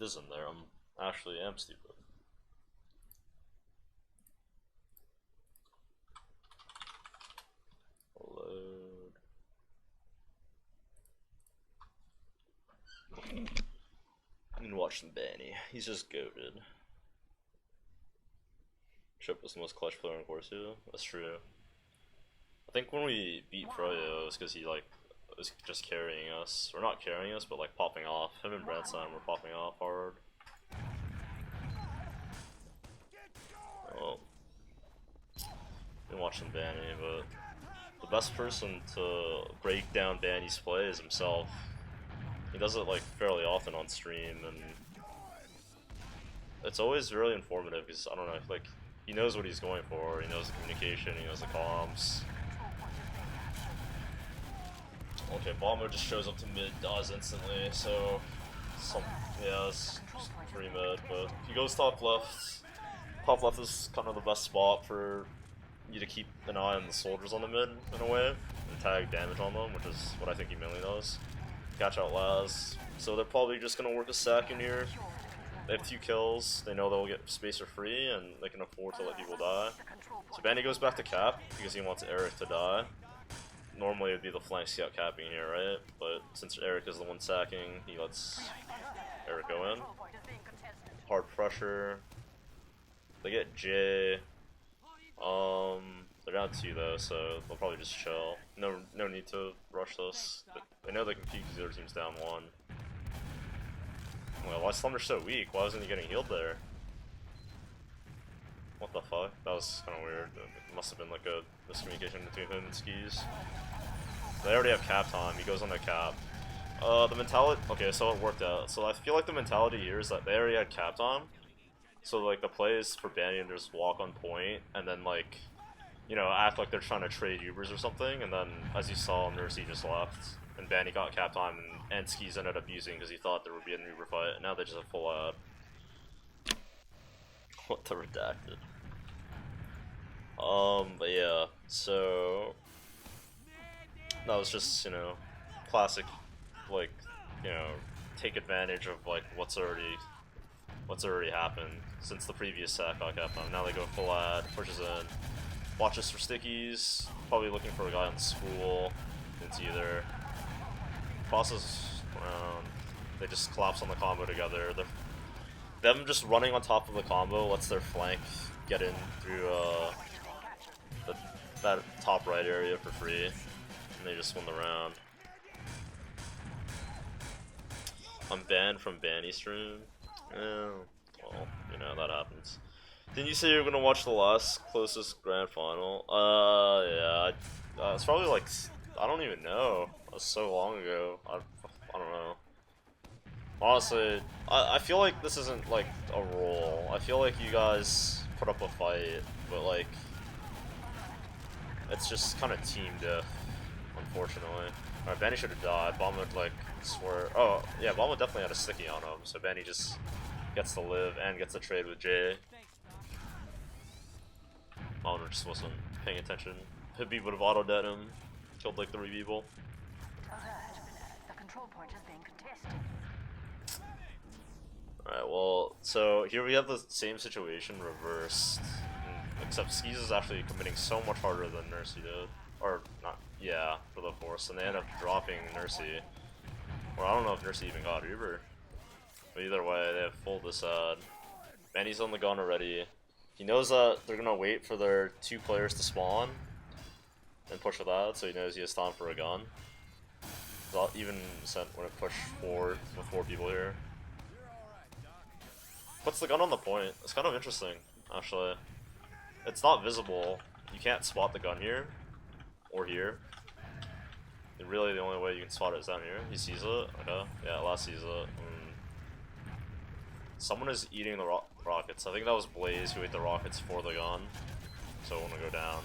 it is in there. I'm actually am stupid. Load. I mean, watch the Banny. He's just goated. Chip was the most clutch player in course too. That's true. I think when we beat Froyo, it was because he like was just carrying us, or not carrying us, but like popping off. Him and Branson were popping off hard. Oh, been watching Banny, but the best person to break down Banny's play is himself. He does it like fairly often on stream, and it's always really informative because I don't know, like he knows what he's going for. He knows the communication. He knows the comms. Okay, Bomber just shows up to mid, dies instantly. So, yeah, it's just free mid. But he goes top left. Top left is kind of the best spot for you to keep an eye on the soldiers on the mid in a way and tag damage on them, which is what I think he mainly does. Catch out Laz. So they're probably just gonna work a sack in here. They have 2 kills, they know they'll get space for free, and they can afford to let people die. So Bandy goes back to cap, because he wants Eric to die. Normally it would be the flank scout capping here, right? But since Eric is the one sacking, he lets Eric go in. Hard pressure. They get J. They're down 2 though, so they'll probably just chill. No need to rush this. They know they can peek because the other team's down 1. Well, why is Thunder so weak? Why wasn't he getting healed there? What the fuck? That was kind of weird. It must have been like a miscommunication between him and Skis. They already have cap time. He goes on the cap. The mentality. Okay, so it worked out. So I feel like the mentality here is that they already had cap time. So like the play is for Banny to just walk on point and then like, you know, act like they're trying to trade Ubers or something. And then as you saw, Nursey just left. And Banny got cap time, and Skis ended up using because he thought there would be an Uber fight. And now they just have full ad. What the redacted? But yeah, so that was just, you know, classic, like, you know, take advantage of like what's already happened since the previous sack got cap time. Now they go full ad, pushes in, watches for stickies, probably looking for a guy on the school. It's either crosses around, they just collapse on the combo together. Them just running on top of the combo lets their flank get in through that top right area for free, and they just win the round. I'm banned from Banny stream. Oh, well, you know, that happens. Didn't you say you were gonna watch the last closest grand final? Yeah, it's probably like, I don't even know. It was so long ago. I don't know. Honestly, I feel like this isn't like a role. I feel like you guys put up a fight, but like, it's just kind of team diff, unfortunately. Alright, Banny should have died. Bomb would like swear. Oh, yeah, Bomb would definitely had a sticky on him, so Banny just gets to live and gets a trade with Jay. Bomb just wasn't paying attention. Hibby would have auto-dead him, killed like 3 people. Alright, well, so here we have the same situation reversed, except Skis is actually committing so much harder than Nursey did. Or, not, yeah, for the force, and they end up dropping Nursey. Or I don't know if Nursey even got Uber. But either way, they have full disad. Manny's on the gun already. He knows that they're gonna wait for their 2 players to spawn and push with that, so he knows he has time for a gun. I'll even sent when it pushed forward with 4 people here. Puts the gun on the point. It's kind of interesting, actually. It's not visible. You can't spot the gun here or here. And really, the only way you can spot it is down here. He sees it. Okay. Yeah, Last sees it. Someone is eating the rockets. I think that was Blaze who ate the rockets for the gun. So I want to go down.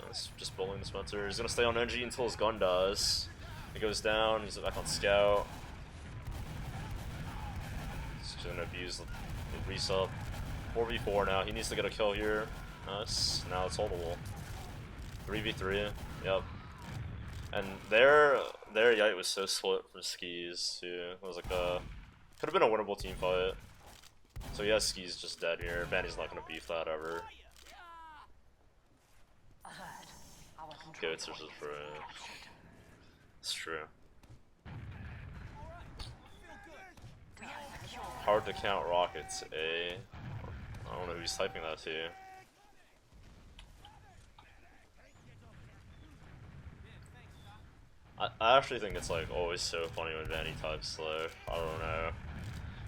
It's just bullying the Spencer. He's gonna stay on NG until his gun dies. He goes down. He's back on scout. He's gonna abuse the resub. 4v4 now. He needs to get a kill here. Nice. Now it's holdable. 3v3. Yep. And their Yite was so split from Skis too. It was like a Could have been a winnable team fight. So yeah, Ski's just dead here. Banny's not gonna beef that ever. Goats versus Froyo. It's true. Hard to count rockets, eh? I don't know who's typing that to. I actually think it's like always so funny when Vanny types slow. I don't know.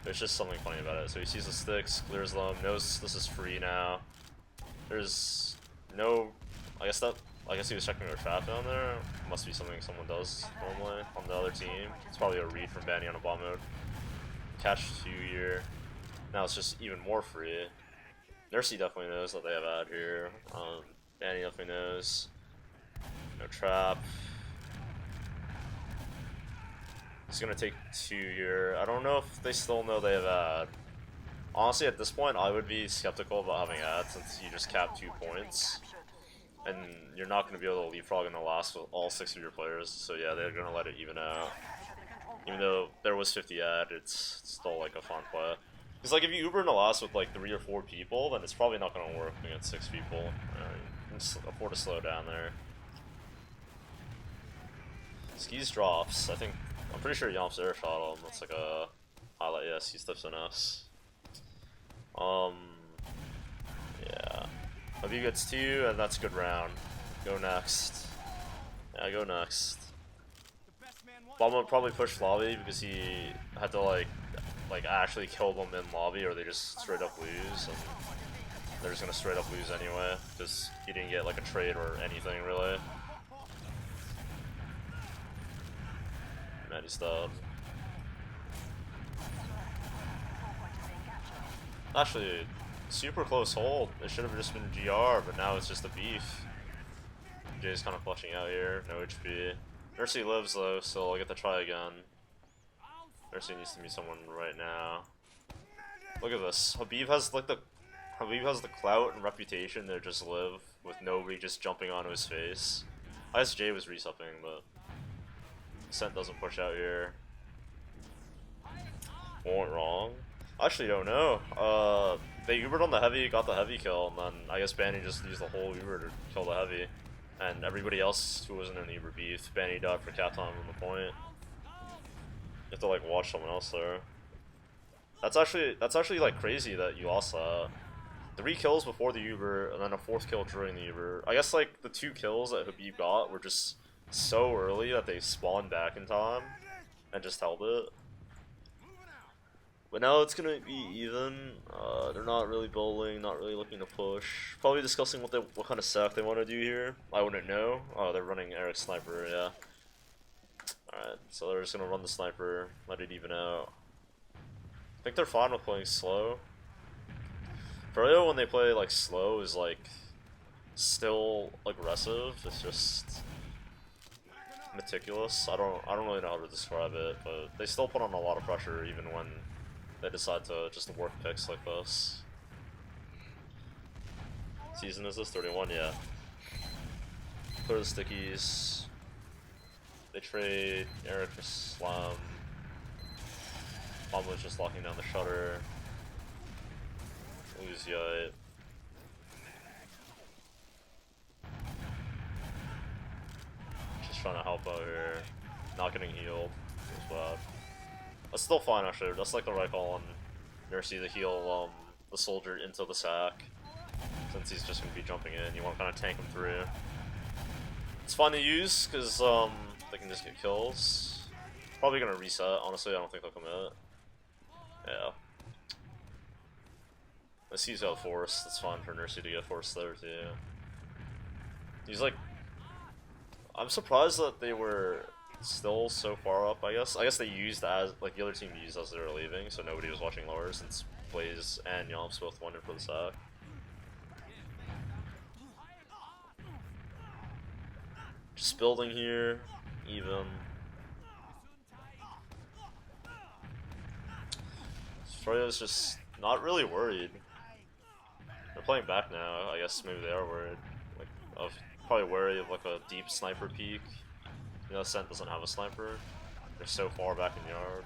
There's just something funny about it. So he sees the sticks, clears them, knows this is free now. There's no, I guess he was checking their trap down there. Must be something someone does normally on the other team. It's probably a read from Vanny on a bomb mode. Catch 2 here. Now it's just even more free. Nursey definitely knows that they have ad here. Vanny definitely knows. No trap. It's gonna take 2 here. I don't know if they still know they have ad. Honestly, at this point, I would be skeptical about having ad since you just cap 2 points. And you're not gonna be able to leapfrog in the last with all 6 of your players. So yeah, they're gonna let it even out. Even though there was 50 ad, it's still like a fun play. Because like if you Uber in the last with like 3 or 4 people, then it's probably not gonna work against 6 people. You can afford to slow down there. Skis drops. I'm pretty sure Yomps air shot him. That's like a highlight. Yeah, Skis tips an S. Yeah. Habib gets 2, and that's a good round. Go next. Yeah, go next. Bomb would probably push lobby because he had to like actually kill them in lobby, or they just straight up lose, and they're just gonna straight up lose anyway because he didn't get like a trade or anything really. Man, he's dead. Actually, super close hold. It should have just been GR, but now it's just a beef. Jay's kind of flushing out here. No HP. Nursey lives though, so I'll get to try again. Nursey needs to meet someone right now. Look at this. Habib has the clout and reputation to just live with nobody just jumping onto his face. I guess Jay was resupping, but Scent doesn't push out here. What went wrong? I actually don't know. They Ubered on the heavy, got the heavy kill, and then I guess Banny just used the whole Uber to kill the heavy. And everybody else who wasn't in the Uber beef, Banny died for cat time on the point. You have to like watch someone else there. That's actually like crazy that you lost that. 3 kills before the Uber, and then a 4th kill during the Uber. I guess like the 2 kills that Habib got were just so early that they spawned back in time and just held it. But now it's gonna be even. They're not really bowling, not really looking to push. Probably discussing what kind of sack they want to do here. I wouldn't know. Oh, they're running Eric's sniper, yeah. Alright, so they're just gonna run the sniper, let it even out. I think they're fine with playing slow. Froyo, when they play like slow, is like still aggressive. It's just meticulous. I don't really know how to describe it, but they still put on a lot of pressure even when they decide to just work picks like this. Season is this? 31? Yeah. Clear the stickies. They trade Eric for Slam. Bombo's just locking down the shutter. Lose Yite. Just trying to help out here. Not getting healed. Feels bad. That's still fine actually. That's like the right call on Nursey to heal the soldier into the sack. Since he's just gonna be jumping in, you want to kind of tank him through. It's fun to use because they can just get kills. Probably gonna reset. Honestly, I don't think they'll commit. Yeah. Let's use out force. That's fine for Nursey to get force there too. He's like, I'm surprised that they were still so far up. I guess they used as like the other team used as they were leaving, so nobody was watching lower since Blaze and Yomps both went in for the sack. Just building here, even. Froyo's just not really worried. They're playing back now. I guess maybe they are worried. Like, probably wary of like a deep sniper peek. You know, Scent doesn't have a sniper. They're so far back in yard.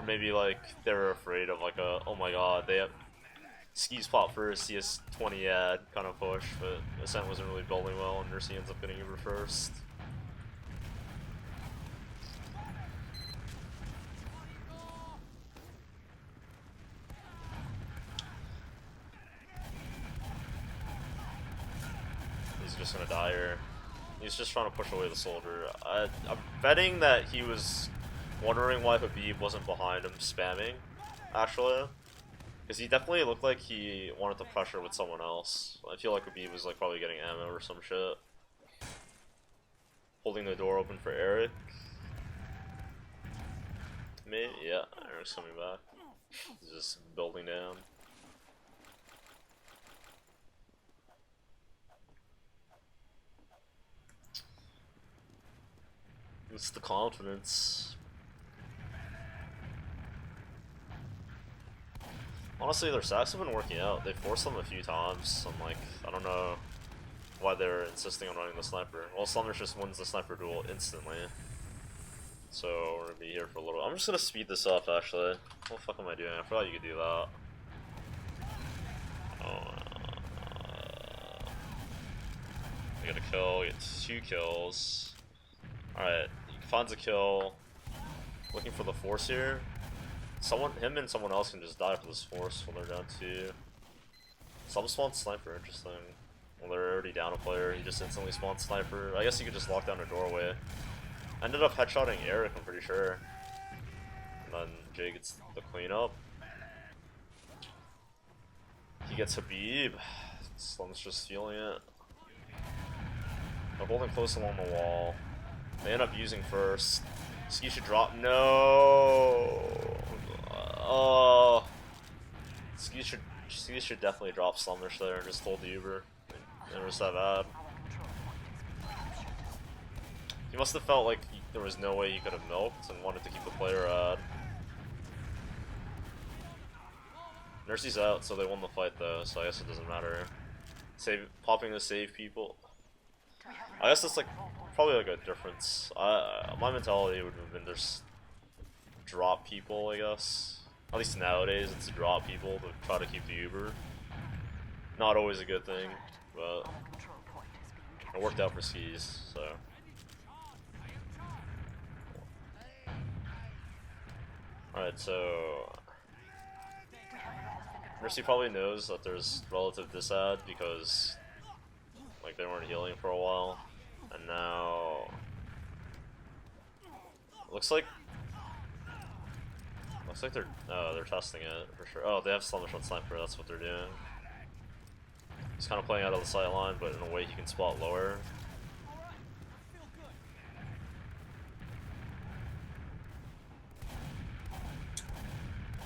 maybe like they were afraid of like a, oh my god, they have skis pop first, CS20 ad kind of push, but Ascent wasn't really building well, and Nursey ends up getting Uber first. He's just gonna die here. He's just trying to push away the soldier. I'm betting that he was wondering why Habib wasn't behind him spamming, actually. Because he definitely looked like he wanted to pressure with someone else. I feel like Habib was like probably getting ammo or some shit. Holding the door open for Eric. Maybe, yeah, Eric's coming back. He's just building down. It's the confidence. Honestly, their sacks have been working out. They forced them a few times. I'm like, I don't know why they're insisting on running the sniper. Well, Slumbers just wins the sniper duel instantly. So we're gonna be here for a little. I'm just gonna speed this up actually. What the fuck am I doing? I forgot you could do that. Oh, I get a kill, get 2 kills. Alright, he finds a kill. Looking for the force here. Him and someone else can just die for this force when they're down 2. Some spawn sniper, interesting. Well, they're already down a player, he just instantly spawns sniper. I guess you could just lock down a doorway. Ended up headshotting Eric, I'm pretty sure. And then Jay gets the cleanup. He gets Habib. Slum's just feeling it. They're holding close along the wall. They end up using first. Ski should drop. No. Oh. Ski should definitely drop Slumbers there and just hold the Uber. It was that bad. He must have felt like there was no way he could have milked and wanted to keep the player ad. Nursey's out, so they won the fight though, so I guess it doesn't matter. Popping to save people. I guess that's like probably like a difference. My mentality would have been just drop people, I guess. At least nowadays, it's to drop people to try to keep the Uber. Not always a good thing, but it worked out for skis, so. Alright, so Nursey probably knows that there's relative disad because like they weren't healing for a while, and now looks like they're testing it for sure. Oh, they have Slumber Shot Sniper. That's what they're doing. He's kind of playing out of the sight line, but in a way he can spot lower.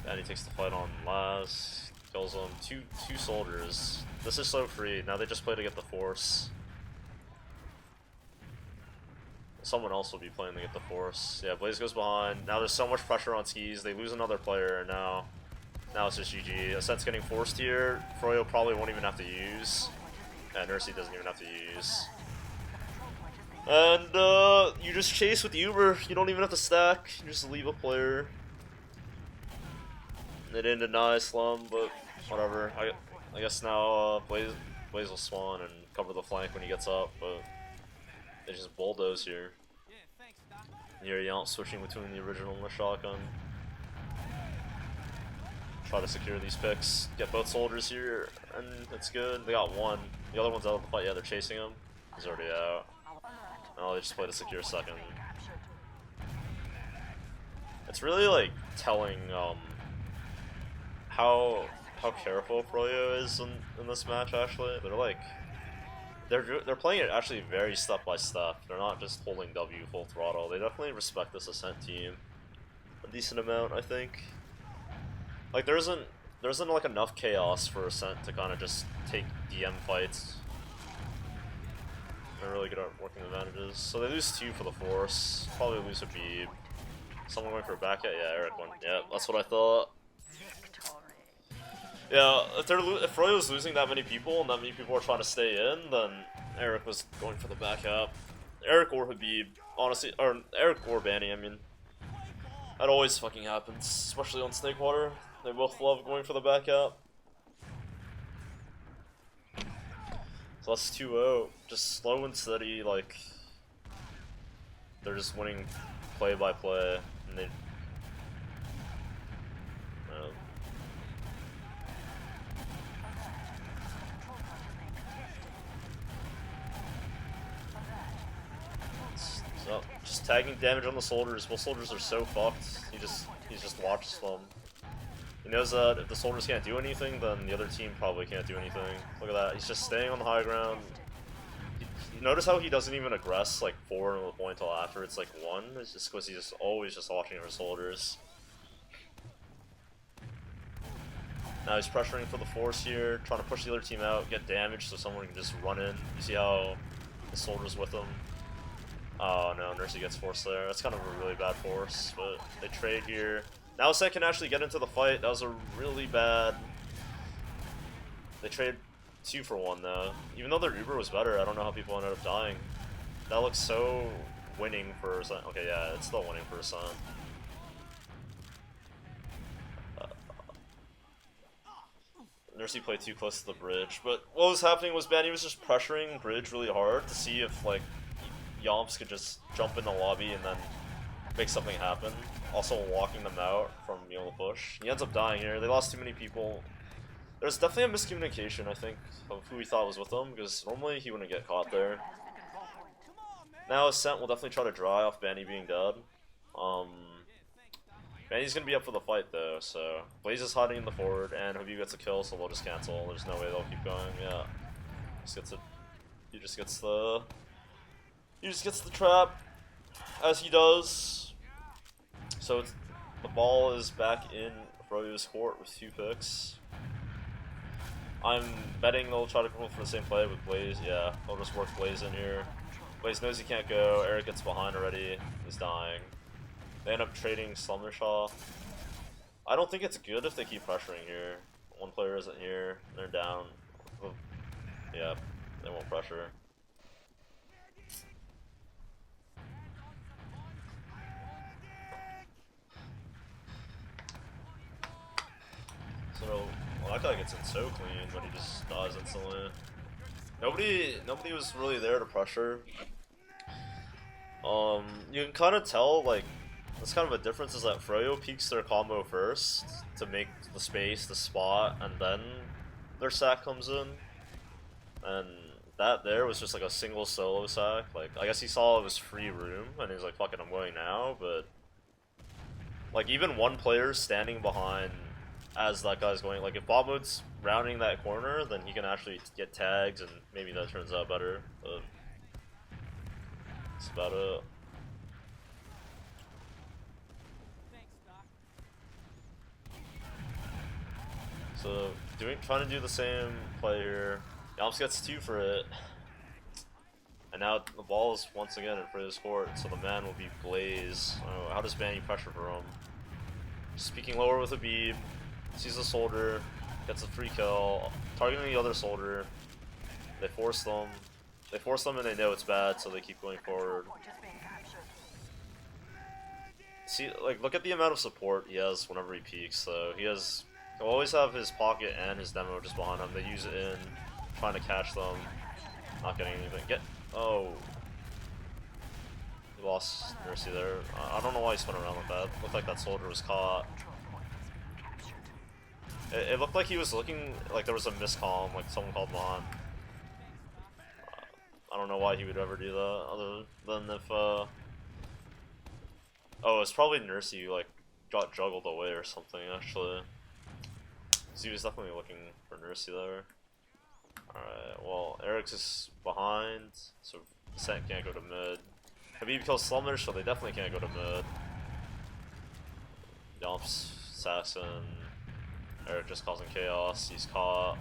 And he takes the fight on last, kills him. Two soldiers. This is so free. Now they just play to get the force. Someone else will be playing to get the force. Yeah, Blaze goes behind. Now there's so much pressure on skis. They lose another player. Now it's just GG. Ascent's getting forced here. Froyo probably won't even have to use. And Nursey doesn't even have to use. And you just chase with Uber. You don't even have to stack. You just leave a player. They didn't deny Slum, but whatever. I guess now Blaze will spawn and cover the flank when he gets up, but they just bulldoze here. Here Yomp switching between the original and the shotgun. Try to secure these picks. Get both soldiers here, and it's good. They got one. The other one's out of the fight. Yeah, they're chasing him. He's already out. Oh, they just played a secure second. It's really like telling how careful Froyo is in this match. Actually, they're playing it actually very step by step. They're not just holding W full throttle. They definitely respect this Ascent team a decent amount, I think. Like there isn't like enough chaos for Ascent to kind of just take DM fights. They're really good at working advantages. So they lose 2 for the force. Probably lose Habib. Someone going for a back yet? Yeah, Eric went. Yeah, that's what I thought. Yeah, if Froyo's losing that many people and that many people are trying to stay in, then Eric was going for the back up. Eric or Habib, honestly, or Eric or b4nny, I mean. That always fucking happens, especially on Snakewater. They both love going for the back out. So that's 2-0. Just slow and steady, like they're just winning play by play, and they. So just tagging damage on the soldiers. Both soldiers are so fucked. He just watches them. He knows that if the soldiers can't do anything, then the other team probably can't do anything. Look at that. He's just staying on the high ground. You notice how he doesn't even aggress like forward on the point until after it's like 1? It's just because he's just always just watching over soldiers. Now he's pressuring for the force here, trying to push the other team out, get damage so someone can just run in. You see how the soldiers with him. Oh no, Nursey gets forced there. That's kind of a really bad force, but they trade here. Now Set can actually get into the fight. That was a really bad. They trade 2 for 1 though. Even though their Uber was better, I don't know how people ended up dying. That looks so winning for Ascent. Okay, yeah, it's still winning for Ascent. Nursey played too close to the bridge, but what was happening was b4nny was just pressuring bridge really hard to see if like Yomps could just jump in the lobby and then make something happen. Also walking them out from being able to push. He ends up dying here. They lost too many people. There's definitely a miscommunication, I think, of who he thought was with him, because normally he wouldn't get caught there. Now Ascent will definitely try to dry off b4nny being dead. b4nny's gonna be up for the fight though, so Blaze is hiding in the forward, and Habib gets a kill, so they'll just cancel. There's no way they'll keep going. Yeah, he just gets the trap, as he does. So the ball is back in Froyo's court with 2 picks. I'm betting they'll try to go for the same play with Blaze. Yeah, they'll just work Blaze in here. Blaze knows he can't go. Eric gets behind already. He's dying. They end up trading Slumbershaw. I don't think it's good if they keep pressuring here. One player isn't here. They're down. Yeah, they won't pressure. So, well, that guy gets in so clean, but he just dies instantly. Nobody was really there to pressure. You can kind of tell, like, that's kind of a difference is that Froyo peeks their combo first to make the space, the spot, and then their sack comes in. And that there was just like a single solo sack. Like, I guess he saw it was free room, and he's like, fuck it, I'm going now, but like, even one player standing behind as that guy's going, like if bot mode's rounding that corner, then he can actually get tags and maybe that turns out better, but that's about it. So trying to do the same play here. Yomps gets 2 for it. And now the ball is once again in Froyo's court, so the man will be Blaze. Oh, how does b4nny pressure for him? Speaking lower with Habib. Sees the soldier, gets a free kill, targeting the other soldier. They force them. And they know it's bad, so they keep going forward. See, like, look at the amount of support he has whenever he peeks. So he'll always have his pocket and his demo just behind him. They use it in trying to catch them, not getting anything. Oh, he lost Nursey there. I don't know why he spun around like that. Looked like that soldier was caught. It looked like he was looking like there was a miscomm, like someone called him on. I don't know why he would ever do that, other than if, oh, it's probably Nursey who, like, got juggled away or something, actually. So he was definitely looking for Nursey there. Alright, well, Eric's is behind, so Ascent can't go to mid. Habib kills Slumber, so they definitely can't go to mid. Yomps, Assassin. Eric just causing chaos, he's caught.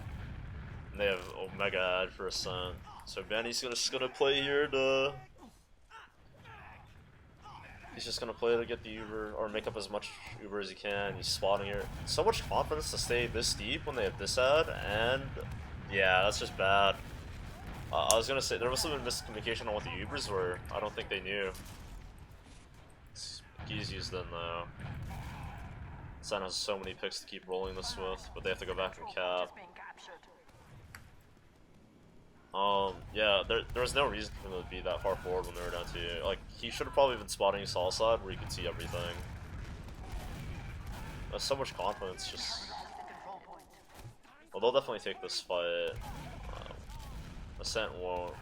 And they have Omega ad for Ascent. So b4nny's just gonna play here to... He's just gonna play to get the Uber, or make up as much Uber as he can. He's spotting here. So much confidence to stay this deep when they have this ad, and... Yeah, that's just bad. I was gonna say, there must have been miscommunication on what the Ubers were. I don't think they knew. stickies used in though. Sen has so many picks to keep rolling this with, but they have to go back and cap. Yeah, there was no reason for them to be that far forward when they were down 2. Like, he should have probably been spotting Saul side where he could see everything. There's so much confidence, just... Well, they'll definitely take this fight. Ascent won't.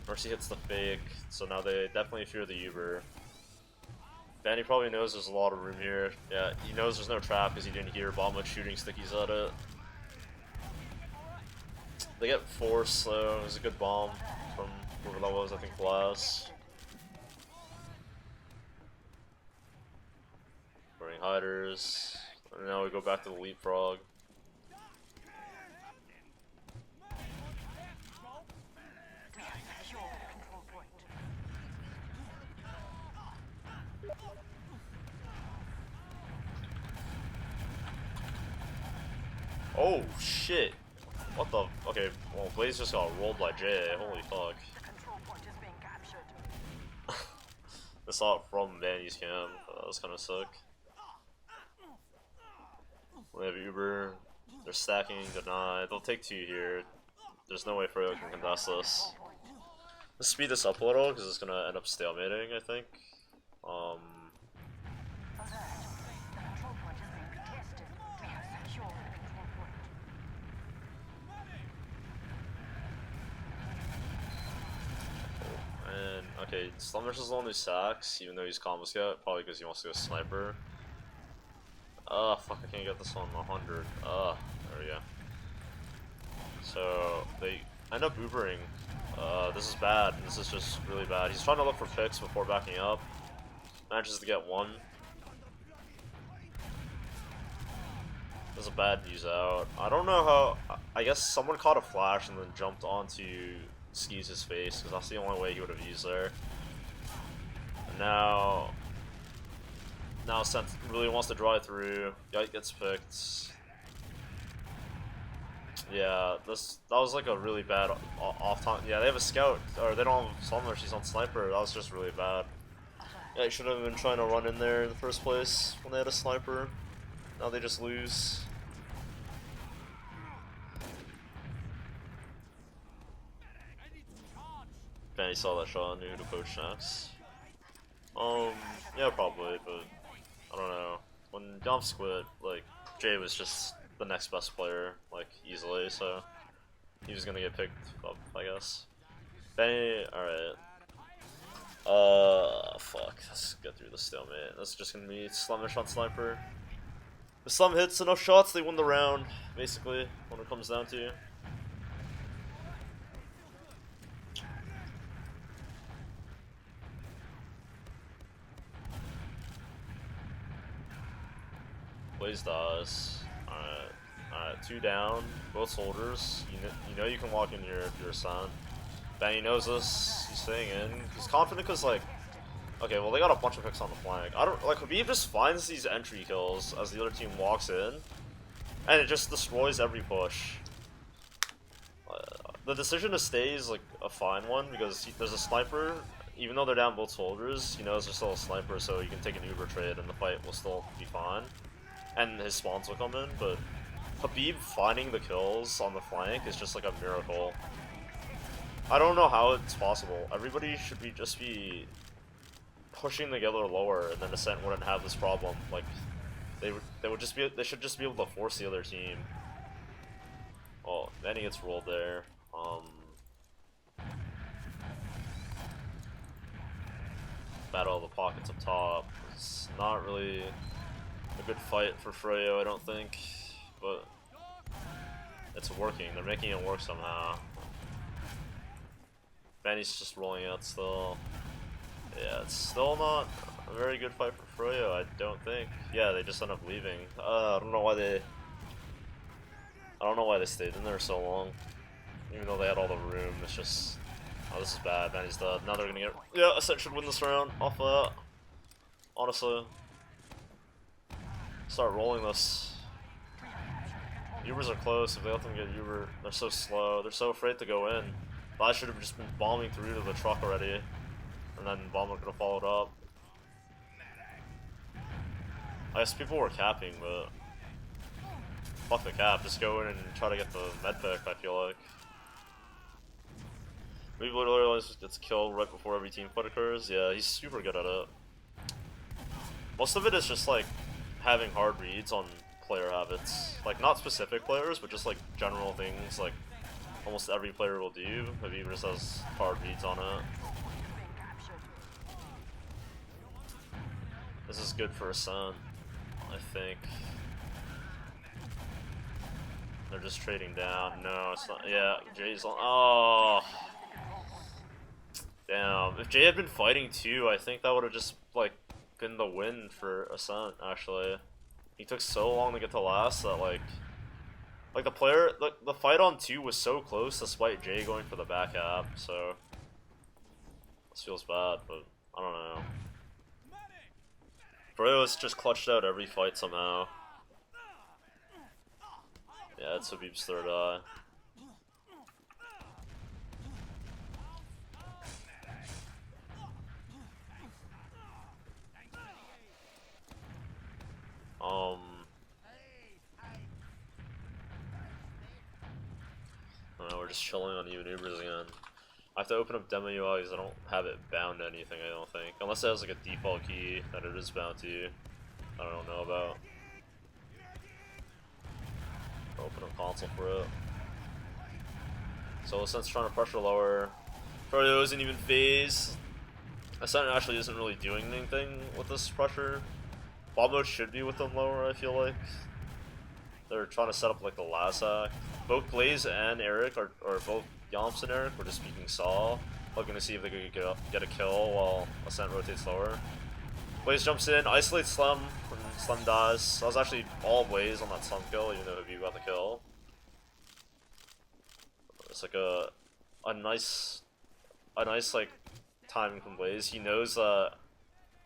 Mercy hits the fake, so now they definitely fear the Uber. Vanny probably knows there's a lot of room here. Yeah, he knows there's no trap because he didn't hear Bomba shooting stickies at it. They get force though. It was a good bomb from whoever that was, I think Glass. Burning hiders. And now we go back to the leapfrog. Oh shit! What the? Okay, well, Blaze just got rolled by Jay. Holy fuck! I saw it from Vanny's cam. That was kind of sick. They have Uber. They're stacking. Deny. They'll take 2 here. There's no way Froyo can contest this. Let's speed this up a little because it's gonna end up stalemating, I think. And okay, Slumber's is the one who sacks, even though he's combo scout, probably because he wants to go sniper. Fuck, I can't get this one 100. There we go. So they end up Ubering. This is bad. This is just really bad. He's trying to look for picks before backing up. Manages to get 1. There's a bad use out. I don't know how. I guess someone caught a flash and then jumped onto Skis' face because that's the only way he would have used there. And now Sent really wants to drive through. Yike gets picked. Yeah, that was like a really bad off time. Yeah, they have a scout, or they don't have Slumber, she's on sniper. That was just really bad. Yeah, you should have been trying to run in there in the first place when they had a sniper. Now they just lose. Benny saw that shot and knew to poach next. Yeah, probably, but I don't know. When Dumps quit, like, Jay was just the next best player, like, easily, so he was gonna get picked up, I guess. Benny, alright. Fuck, let's get through the stalemate. That's just gonna be Slumish on Sniper. If Slum hits enough shots, they win the round, basically, when it comes down to. Blaze dies. Alright, 2 down, both soldiers. You know you can walk in your son. Benny knows this. He's staying in. He's confident because, like, okay, well, they got a bunch of picks on the flank. I don't, like, Habib just finds these entry kills as the other team walks in, and it just destroys every push. The decision to stay is, like, a fine one because there's a sniper. Even though they're down both soldiers, he knows there's still a sniper, so you can take an Uber trade and the fight will still be fine. And his spawns will come in, but Habib finding the kills on the flank is just like a miracle. I don't know how it's possible. Everybody should just be pushing together lower, and then Ascent wouldn't have this problem. Like, they should just be able to force the other team. Oh, then he gets rolled there. Battle of the pockets up top. It's not really a good fight for Froyo, I don't think, but it's working. They're making it work somehow. Benny's just rolling out still. Yeah, it's still not a very good fight for Froyo, I don't think. Yeah, they just end up leaving. I don't know why they stayed in there so long. Even though they had all the room, it's just, oh, this is bad. Benny's dead. Now they're gonna get, yeah, Ascent should win this round off of that. Honestly. Start rolling this. Ubers are close. If they let them get Uber, they're so slow. They're so afraid to go in. But I should have just been bombing through to the truck already, and then Bomber could have followed up. I guess people were capping, but fuck the cap. Just go in and try to get the med pick, I feel like. We literally always gets killed right before every team fight occurs. Yeah, he's super good at it. Most of it is just like having hard reads on player habits. Like not specific players, but just like general things like almost every player will do. Maybe just has hard reads on it. This is good for Ascent, I think. They're just trading down. No, it's not. Yeah, Jay's on. Oh. Damn. If Jay had been fighting too, I think that would have just, like, been the win for Ascent, actually. He took so long to get to last that, like the player, the fight on 2 was so close despite Jay going for the back half, so. This feels bad, but I don't know. Froyo's just clutched out every fight somehow. Yeah, it's Habib's third eye. I don't know, we're just chilling on even Ubers again. I have to open up demo UI because I don't have it bound to anything, I don't think. Unless it has like a default key that it is bound to. I don't know about. Open up console for it. So Ascent's trying to pressure lower. Froyo isn't even phase. Ascent actually isn't really doing anything with this pressure. Bomb mode should be with them lower, I feel like. They're trying to set up like the last act. Both Blaze and Eric, or both Yomps and Eric, were just speaking Saw, looking to see if they could get a kill while Ascent rotates lower. Blaze jumps in, isolates Slum, and Slum dies. That was actually all Blaze on that Slum kill, even though Habib got the kill. It's like a nice like timing from Blaze. He knows that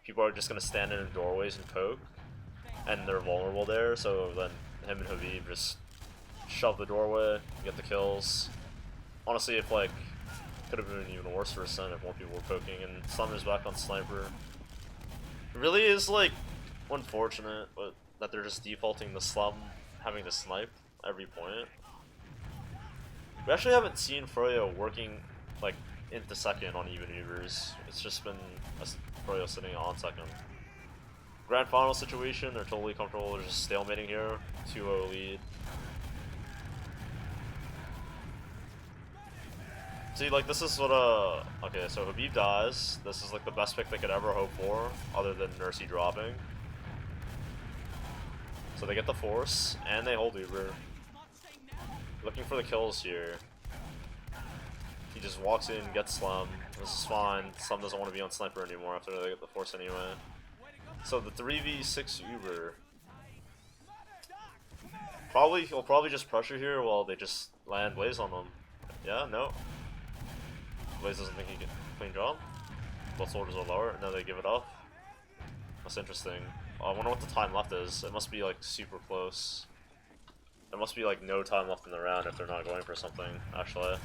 people are just gonna stand in doorways and poke, and they're vulnerable there. So then him and Habib just shove the doorway, get the kills. Honestly, if like could have been even worse for Ascent if more people were poking, and Slum is back on Sniper. It really is like unfortunate, but that they're just defaulting the Slum having to snipe every point. We actually haven't seen Froyo working like into second on even Ubers. It's just been Froyo sitting on second. Grand final situation, they're totally comfortable. They're just stalemating here. 2-0 lead. See, like, this is what, okay, so Habib dies. This is, like, the best pick they could ever hope for, other than Nursey dropping. So they get the Force, and they hold Uber. Looking for the kills here. He just walks in, gets Slum. This is fine. Slum doesn't want to be on Sniper anymore after they get the Force anyway. So the 3v6 Uber. He'll probably just pressure here while they just land Blaze on them. Yeah, no. Blaze doesn't think he can clean job. Both soldiers are lower, and now they give it up. That's interesting. I wonder what the time left is. It must be like super close. There must be like no time left in the round if they're not going for something, actually.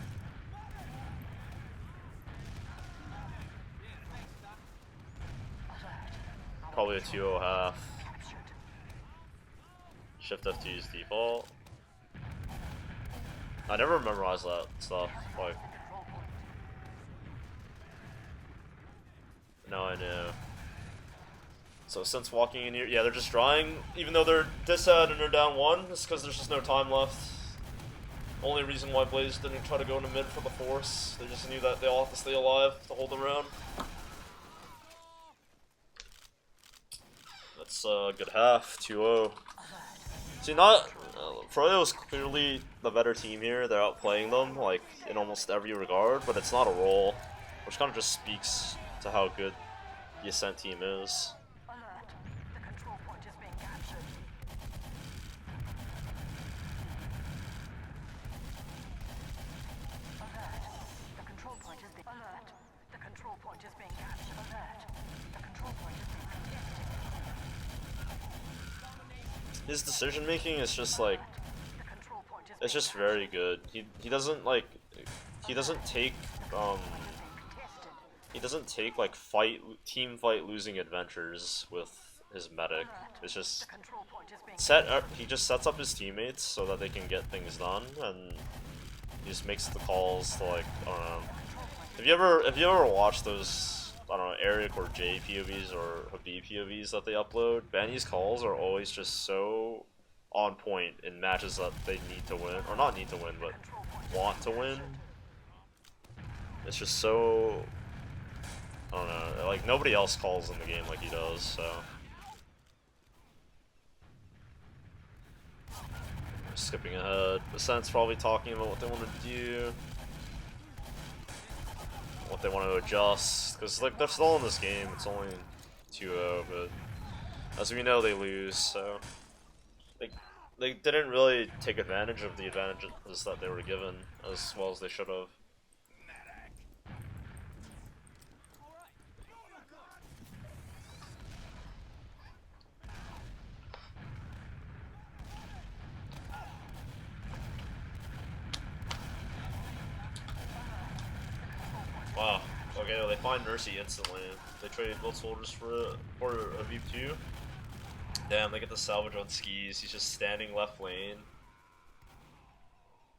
Probably a 2-0 half. Shift FT is default. I never memorized that stuff. Like, now I know. So since walking in here, yeah, they're just drawing, even though they're disad and they're down 1, it's because there's just no time left. Only reason why Blaze didn't try to go into mid for the Force. They just knew that they all have to stay alive to hold them around. That's a good half, 2-0. See, Froyo's clearly the better team here. They're outplaying them, like, in almost every regard, but it's not a roll, which kind of just speaks to how good the Ascent team is. His decision making is just like, it's just very good. He doesn't like, he doesn't take like team fight losing adventures with his medic. It's just he just sets up his teammates so that they can get things done, and he just makes the calls to, like, I don't know. Have you ever watched those, I don't know, Eric or Jay POVs or Habib POVs that they upload? b4nny's calls are always just so on point in matches that they need to win, or not need to win, but want to win. It's just so, I don't know, like nobody else calls in the game like he does, so. Skipping ahead. The Sen's probably talking about what they want to do, what they want to adjust, because like they're still in this game. It's only 2-0, but as we know, they lose. So they didn't really take advantage of the advantages that they were given as well as they should have. Wow. Okay, well, they find Mercy instantly. They trade both soldiers for a V2. Damn, they get the salvage on skis. He's just standing left lane.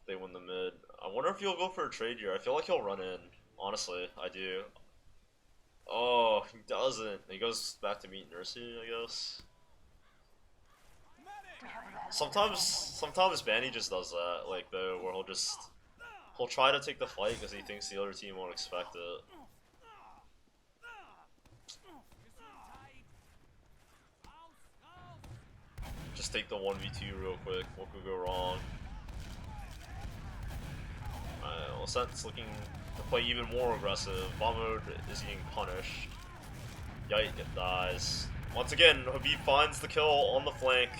They win the mid. I wonder if he'll go for a trade here. I feel like he'll run in. Honestly, I do. Oh, he doesn't. He goes back to meet Mercy, I guess. Sometimes b4nny just does that, like though, where he'll try to take the fight because he thinks the other team won't expect it. Just take the 1v2 real quick. What could go wrong? Alright, well, Sent's looking to play even more aggressive. Bomb mode is getting punished. Yite dies. Once again, Habib finds the kill on the flank,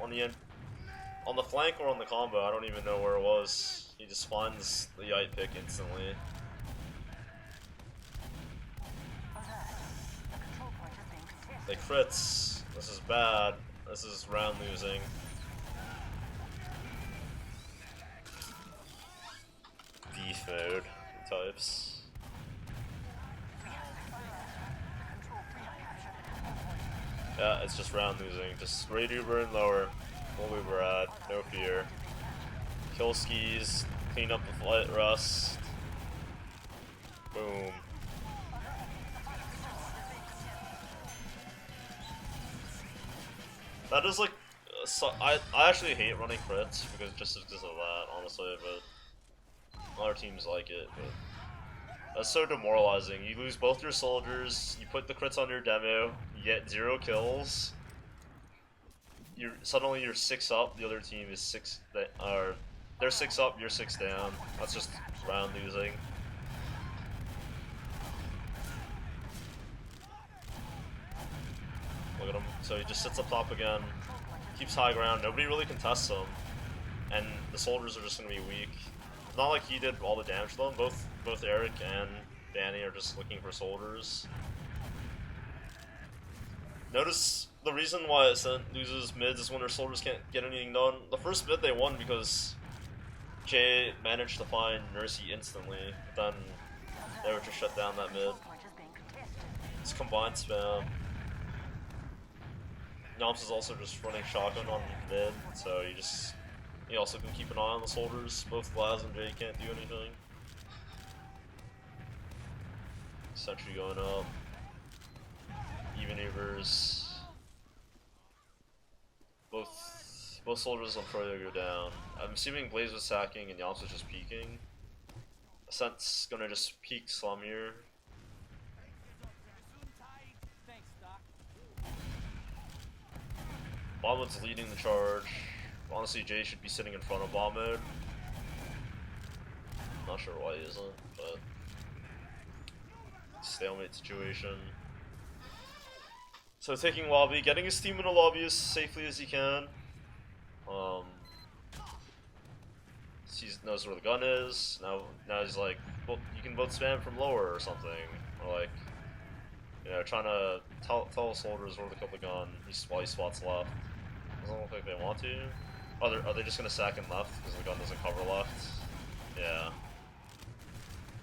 on the flank or on the combo. I don't even know where it was. He just finds the Yite pick instantly. They crits. This is bad. This is round losing. Beef mode types. Yeah, it's just round losing. Just radio burn lower. We'll move Rad. No fear. Kill skis. Clean up the flight rust. Boom. That is like, I actually hate running crits because of that, honestly, but other teams like it, but that's so demoralizing. You lose both your soldiers, you put the crits on your demo, you get 0 kills, suddenly you're 6 up, the other team is 6, they're 6 up, you're 6 down. That's just round losing. Look at him. So he just sits up top again, keeps high ground, nobody really contests him, and the soldiers are just going to be weak. It's not like he did all the damage to them. Both Eric and b4nny are just looking for soldiers. Notice the reason why Sent loses mids is when their soldiers can't get anything done. The first mid they won because Jay managed to find Mercy instantly, but then they were just shut down that mid. It's combined spam. Yomps is also just running shotgun on mid, so you also can keep an eye on the soldiers. Both Glaz and Jay can't do anything. Sentry going up. Even Evers. Both soldiers on Froyo go down. I'm assuming Blaze was sacking and Yomps was just peeking. Ascent's gonna just peek Slum here. Bomb mode's leading the charge. Honestly, Jay should be sitting in front of bomb mode. Not sure why he isn't, but stalemate situation. So taking lobby, getting his team in a lobby as safely as he can. He knows where the gun is. Now he's like, well, you can both spam from lower or something, or like, you know, trying to tell soldiers where to kill the gun while he swats left. Doesn't look like they want to. Are they just gonna sack him left because the gun doesn't cover left? Yeah.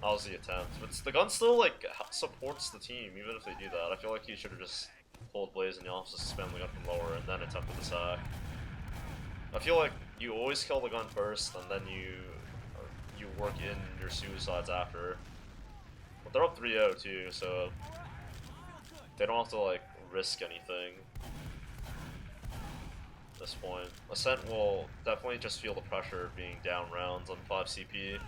That was the attempt. But the gun still, like, supports the team, even if they do that. I feel like he should have just hold Blaze and you'll have to spam the gun from lower and then attempt with the sack. I feel like you always kill the gun first and then you work in your suicides after. But they're up 3-0 too, so they don't have to like risk anything at this point. Ascent will definitely just feel the pressure of being down rounds on 5 CP.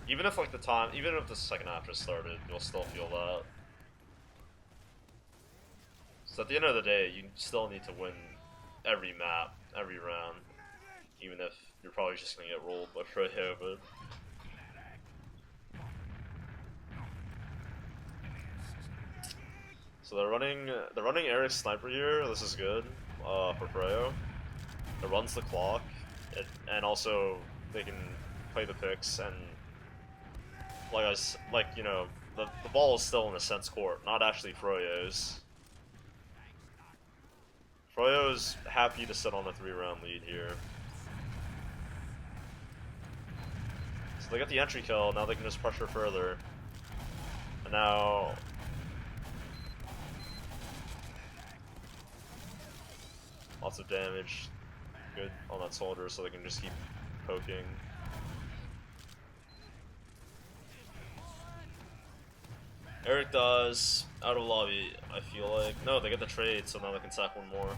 Even if like even if the second half just started, you'll still feel that. So at the end of the day, you still need to win every map, every round, even if you're probably just gonna get rolled by Froyo, but. So they're running Eric's sniper here. This is good for Froyo. It runs the clock, and also they can play the picks and you know the ball is still in the sense court, not actually Froyo's. Froyo's happy to sit on a 3-round lead here. So they get the entry kill. Now they can just pressure further, and now. Lots of damage, good on that soldier, so they can just keep poking. Eric dies out of lobby, I feel like. No, they get the trade, so now they can sack one more.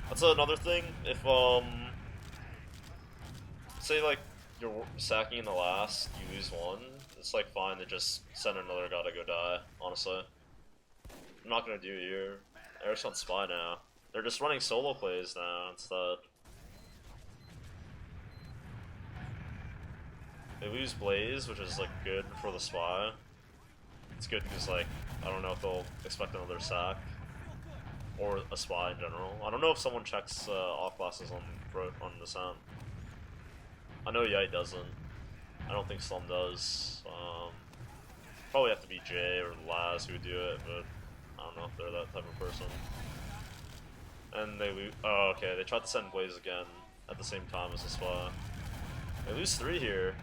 That's another thing. If say like you're sacking in the last, you lose one. It's like fine to just send another guy to go die. Honestly, I'm not gonna do it here. Eric's on spy now. They're just running solo plays now instead. They lose Blaze, which is like good for the spy. It's good because like I don't know if they'll expect another sack or a spy in general. I don't know if someone checks off classes on the sound. I know Yite doesn't. I don't think Slum does. Probably have to be Jay or Laz who would do it, but I don't know if they're that type of person. And they lose. Oh, okay. They tried to send Blaze again at the same time as the spy. They lose 3 here.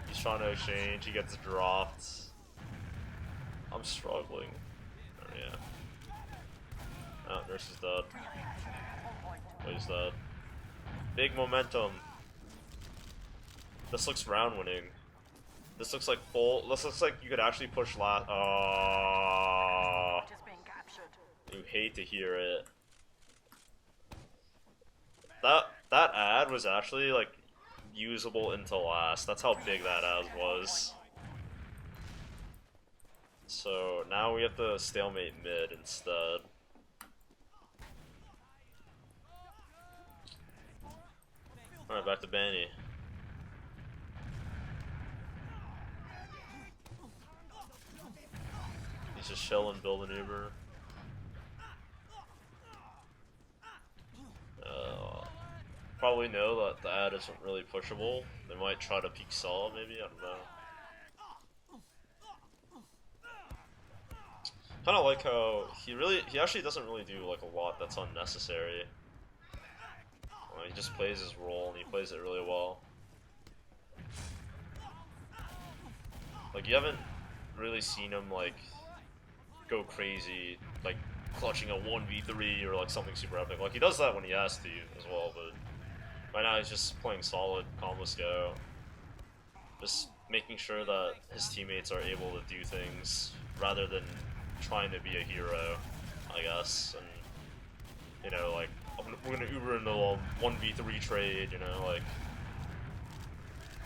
He's trying to exchange. He gets dropped. I'm struggling. Oh, yeah. Oh, Nurse is dead. Blaze dead. Big momentum. This looks round winning. This looks like full. This looks like you could actually push last. You hate to hear it. That ad was actually like usable into last. That's how big that ad was. So now we have to stalemate mid instead. Alright, back to b4nny. He's just chilling, building Uber. Probably know that the ad isn't really pushable. They might try to peek Saw, maybe, I don't know. Kind of like how he actually doesn't really do like a lot that's unnecessary. He just plays his role and he plays it really well. Like you haven't really seen him like go crazy, like clutching a 1v3 or like something super epic. Like he does that when he has to as well, but right now he's just playing solid combo go. Just making sure that his teammates are able to do things rather than trying to be a hero, I guess. And you know, like we're gonna Uber into a 1v3 trade, you know, like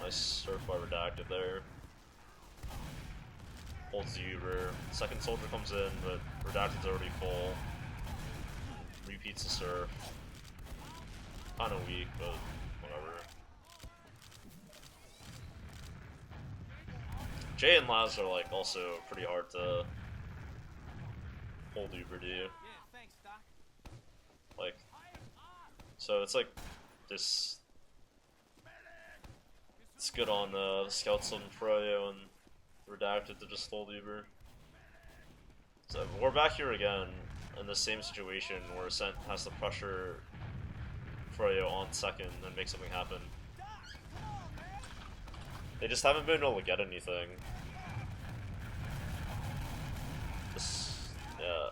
nice surf by Redacted there. Holds the Uber. Second soldier comes in, but Redacted's already full. Repeats the surf. Kinda weak, but whatever. Jay and Laz are like also pretty hard to hold Uber to. Like, so it's like this. It's good on the scouts on Froyo and Redacted to just hold Uber. So we're back here again in the same situation where Ascent has to pressure Froyo on second and make something happen. They just haven't been able to get anything. Yeah,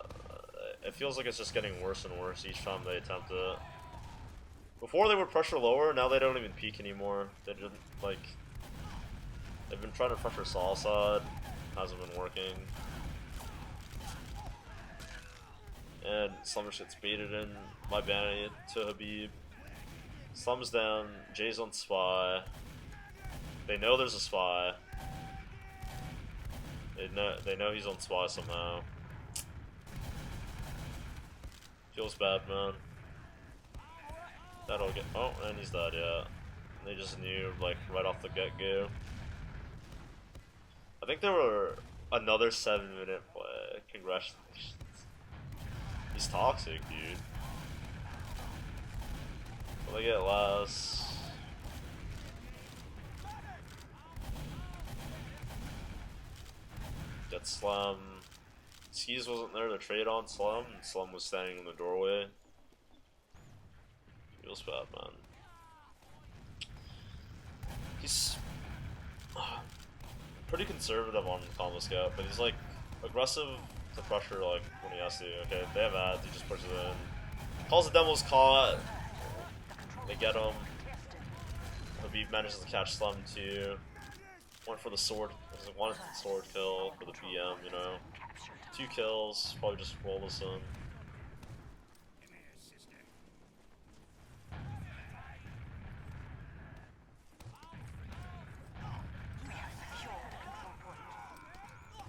it feels like it's just getting worse and worse each time they attempt it. Before they would pressure lower, now they don't even peek anymore. They just, like, they've been trying to pressure Saul side, hasn't been working. And Slumber gets baited in by b4nny to Habib. Slum's down, Jay's on spy. They know there's a spy. They know he's on spy somehow. Feels bad, man. That'll get. Oh, and he's dead, yeah. They just knew, like, right off the get-go. I think there were another 7-minute play. Congratulations. He's toxic, dude. Will they get last? Get Slum. Skis wasn't there to trade on Slum, and Slum was standing in the doorway. Feels bad, man. He's pretty conservative on combo scout, but he's like aggressive to pressure like when he has to. Okay, they have ads, he just pushes it in. Calls the demo's caught. They get him. Habib manages to catch Slum too. Went for the sword. Wanted the sword kill for the PM, you know. 2 kills. Probably just roll this in.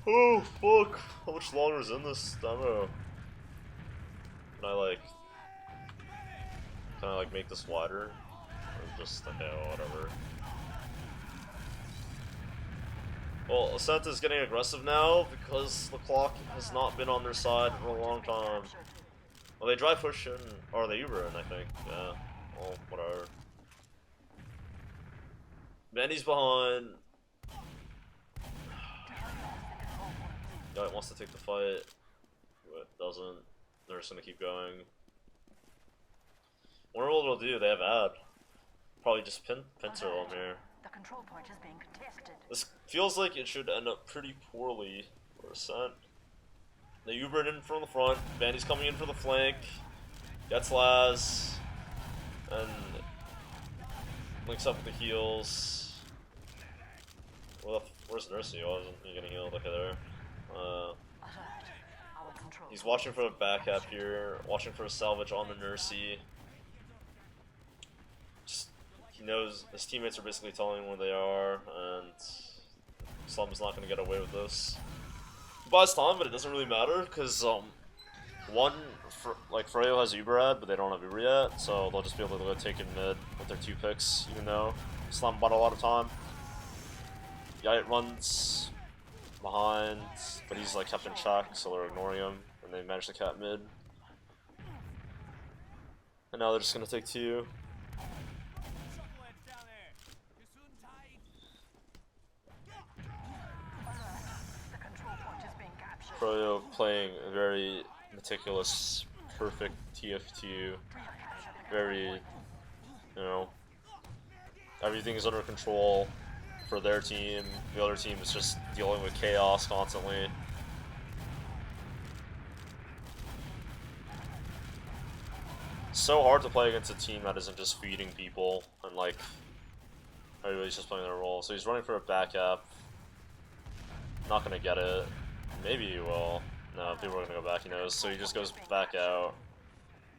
Oh fuck! How much longer is in this demo? Can I like make this wider? Or just okay, well, whatever. Well, Ascent is getting aggressive now because the clock has not been on their side for a long time. Well, they dry push in, or they Uber in, I think. Yeah. Well, whatever. b4nny's behind. Guy wants to take the fight, but doesn't. They're just gonna keep going. Wonder what they'll do. They have ad. Probably just pincer them here. The control point is being contested. This feels like it should end up pretty poorly for Ascent. They Ubered in from the front. b4nny's coming in for the flank. Gets Laz. And links up with the heals. Well, where's Nursey? Oh, isn't he getting healed? Okay, there. He's watching for a back up here, watching for a salvage on the Nursey. Just, he knows his teammates are basically telling him where they are, and Slum's not going to get away with this. He buys time, but it doesn't really matter, because Froyo has Uber ad, but they don't have Uber yet, so they'll just be able to go take in mid with their 2 picks, even though Slum bought a lot of time. Yite runs behind, but he's like kept in check, so they're ignoring him, and they manage to cap mid. And now they're just gonna take 2. Froyo playing a very meticulous, perfect TF2, very, you know, everything is under control for their team. The other team is just dealing with chaos constantly. So hard to play against a team that isn't just feeding people and like everybody's just playing their role. So he's running for a back up. Not gonna get it. Maybe he will. No, people are gonna go back, he knows. So he just goes back out.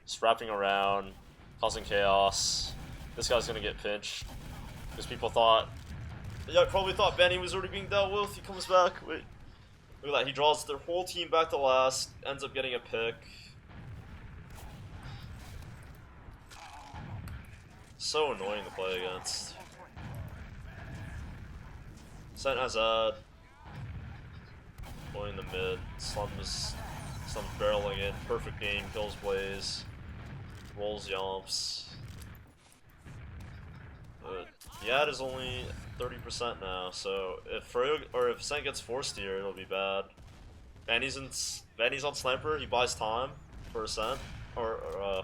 Just wrapping around, causing chaos. This guy's gonna get pinched. Because people thought, yeah, probably thought b4nny was already being dealt with. He comes back. Wait. Look at that. He draws their whole team back to last. Ends up getting a pick. So annoying to play against. Sent has ad. Going the mid. Slum's barreling in. Perfect game. Kills Blaze. Rolls Yomps. But the ad is only 30% now, so if Froyo or if Ascent gets forced here, it'll be bad. b4nny's on Sniper, he buys time for Ascent, or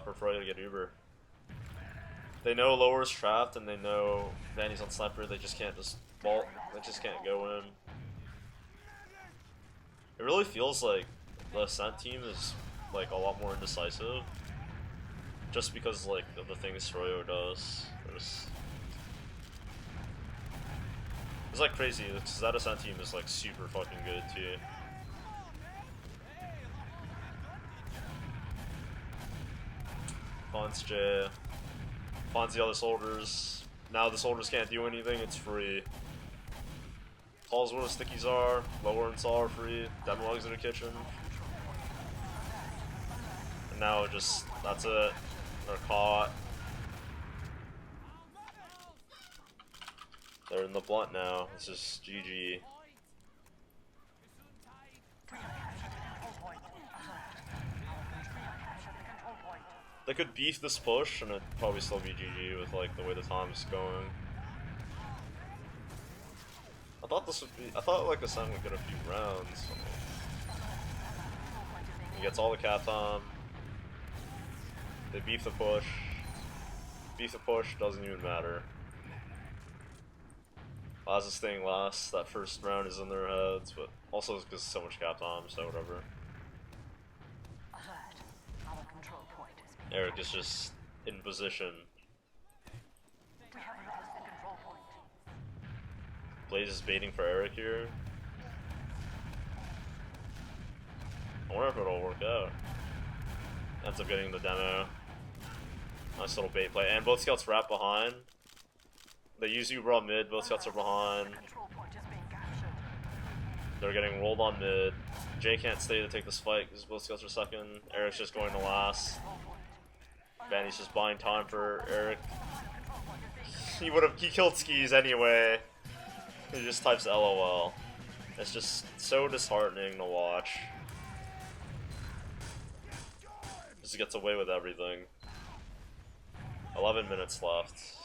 for Froyo to get Uber. They know lower is trapped, and they know b4nny's on Sniper, they just can't they just can't go in. It really feels like the Ascent team is like a lot more indecisive, just because like of the things Froyo does. It's like crazy because that Ascent team is like super fucking good too. Funds J. Funds the other soldiers. Now the soldiers can't do anything, it's free. Calls where the stickies are, lower and saw are free, demologs in the kitchen. And now just, that's it. They're caught. They're in the blunt now, it's just GG. They could beef this push and it'd probably still be GG with like the way the time's going. I thought this would be, I thought like Ascent would get a few rounds. He gets all the cat time. They beef the push. Beef the push, doesn't even matter. As is staying last, that first round is in their heads, but also it's because so much cap time, so whatever. Eric is just in position. Blaze is baiting for Eric here. I wonder if it'll work out. Ends up getting the demo. Nice little bait play. And both scouts wrap behind. They use Ubra mid, both scouts are behind. They're getting rolled on mid. Jay can't stay to take this fight because both scouts are second. Eric's just going to last. Vanny's just buying time for Eric. He killed Skis anyway. He just types LOL. It's just so disheartening to watch. Just gets away with everything. 11 minutes left.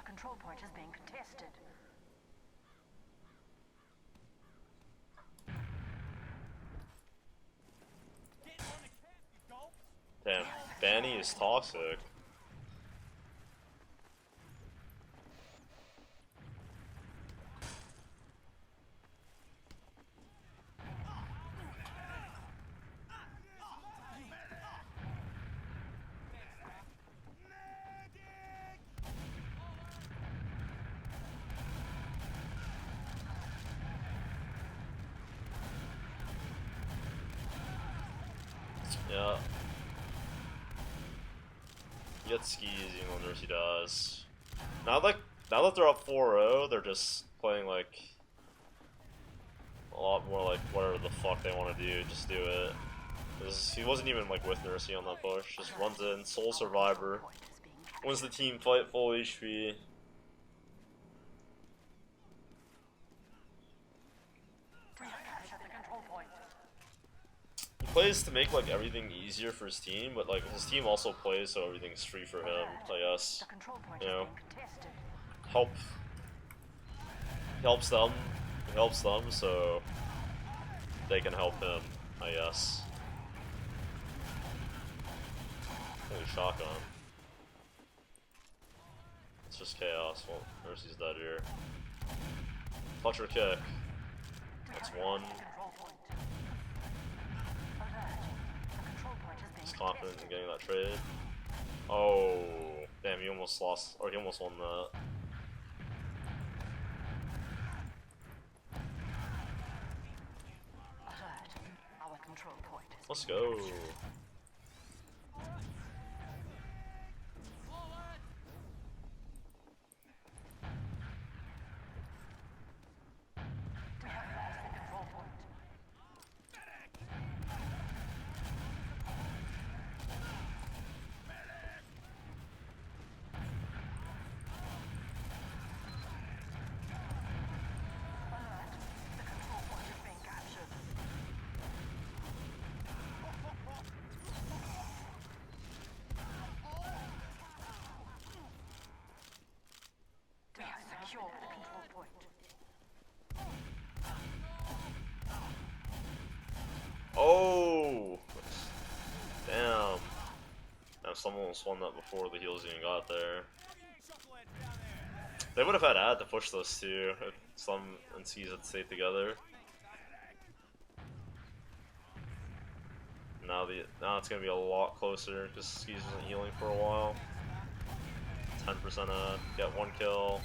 Control point is being contested. Damn, Vanny is toxic. Yeah. He gets skis even though Nursey does. Now that they're up 4-0, they're just playing like a lot more like whatever the fuck they want to do, just do it. Because he wasn't even like with Nursey on that push, just runs in, sole survivor, wins the team fight, full HP. He plays to make like everything easier for his team, but like his team also plays so everything's free for him, I guess. You know, he helps them so they can help him, I guess. Holy shotgun. It's just chaos. Well, Mercy's dead here. Clutcher kick. That's one. He's confident in getting that trade. Oh, damn, he almost lost, or he almost won that. Let's go. Secure the control point. Oh! Damn. Now someone almost won that before the heals even got there. They would have had ad to push those two if some and C's had stayed together. Now it's gonna be a lot closer because Skis isn't healing for a while. 10% get one kill.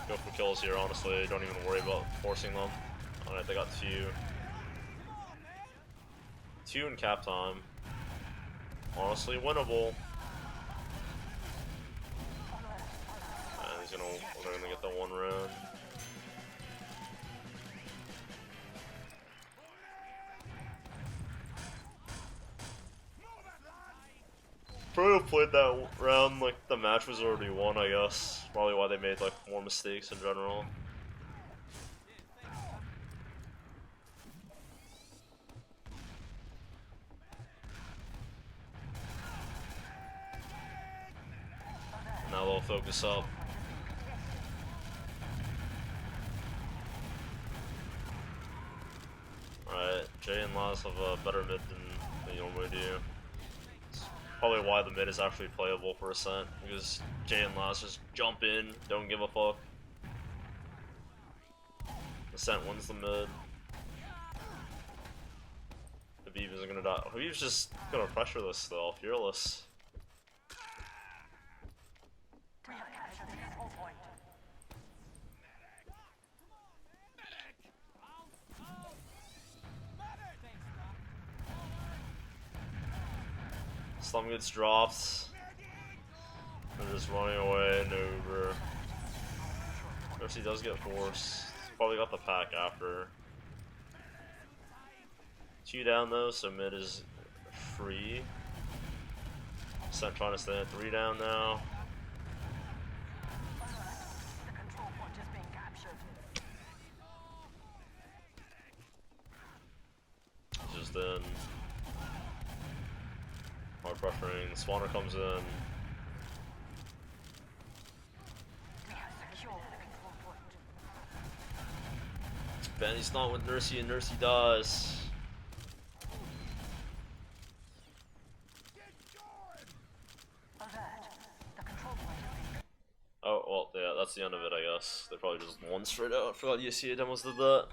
Go for kills here, honestly. Don't even worry about forcing them. Alright, they got two. Two in cap time. Honestly, winnable. And they're gonna get the one round. Froyo played that round like the match was already won, I guess. Probably why they made like more mistakes in general. Now they'll focus up. Alright, Jay and Laz have a better mid than they normally do. It's probably why the mid is actually playable for Ascent, because Jay and Laz just jump in, don't give a fuck. Ascent wins the mid. Habib isn't gonna die. Habib's just gonna pressure this though, fearless. We have captured the control point. Slum gets dropped. They're just running away, no Uber. Mercy does get forced. Probably got the pack after. Two down though, so mid is free. Ascent trying to stay at 3 down now. The control point is being captured. He's just in. Hard pressuring. Spawner comes in. We have secured the control point. Benny's not with Nursey and Nursey dies. Alert. The control point is being. Oh, well, yeah, that's the end of it, I guess. They probably just won straight out. I forgot USCA demos did that.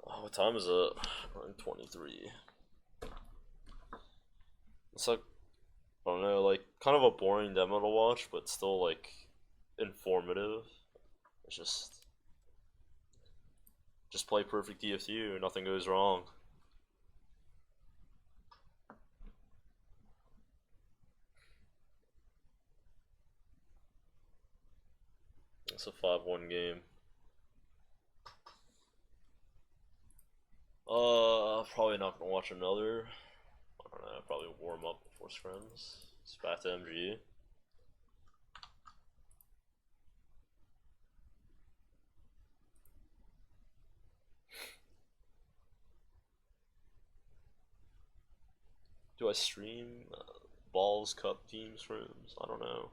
Oh, what time is it? 9:23. It's like, I don't know, like, kind of a boring demo to watch, but still, like, informative. It's just play perfect DFU, nothing goes wrong. It's a 5-1 game. Probably not gonna watch another. I don't know, probably warm up before scrims. It's back to MG. Do I stream Balls Cup team scrims? I don't know.